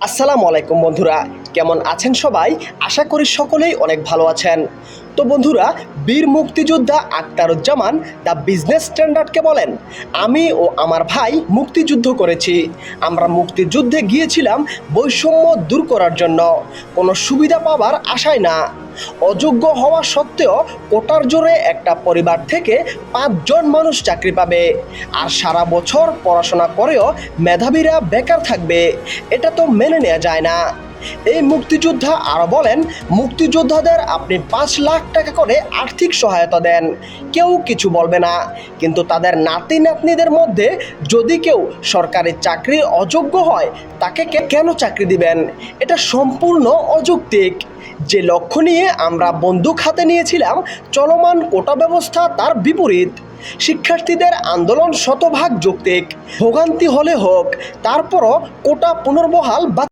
আসসালামু আলাইকুম বন্ধুরা, কেমন আছেন সবাই? আশা করি সকলেই অনেক ভালো আছেন। তো বন্ধুরা, বীর মুক্তিযোদ্ধা আখতারুজ্জামান দ্য বিজনেস স্ট্যান্ডার্ডকে বলেন, আমি ও আমার ভাই মুক্তিযুদ্ধ করেছি। আমরা মুক্তিযুদ্ধে গিয়েছিলাম বৈষম্য দূর করার জন্য, কোনো সুবিধা পাওয়ার আশায় না। অযোগ্য হওয়া সত্ত্বেও কোটার জোরে একটা পরিবার থেকে 5 জন মানুষ চাকরি পাবে, আর সারা বছর পড়াশোনা করেও মেধাবীরা বেকার থাকবে। এটা তো মেনে নেওয়া যায় না। এই মুক্তিযোদ্ধা আরও বলেন, মুক্তিযোদ্ধাদের আপনি 5 লাখ টাকা করে আর্থিক সহায়তা দেন, কেউ কিছু বলবে না, কিন্তু তাদের নাতি নাতনিদের মধ্যে যদি কেউ সরকারি চাকরির অযোগ্য হয়, তাকে কেন চাকরি দিবেন? এটা সম্পূর্ণ অযৌক্তিক। যে লক্ষ্য নিয়ে আমরা বন্দুক হাতে নিয়েছিলাম, চলমান কোটা ব্যবস্থা তার বিপরীত। শিক্ষার্থীদের আন্দোলন শতভাগ যৌক্তিক, ভোগান্তি হলে হোক, তারপরও কোটা পুনর্বহাল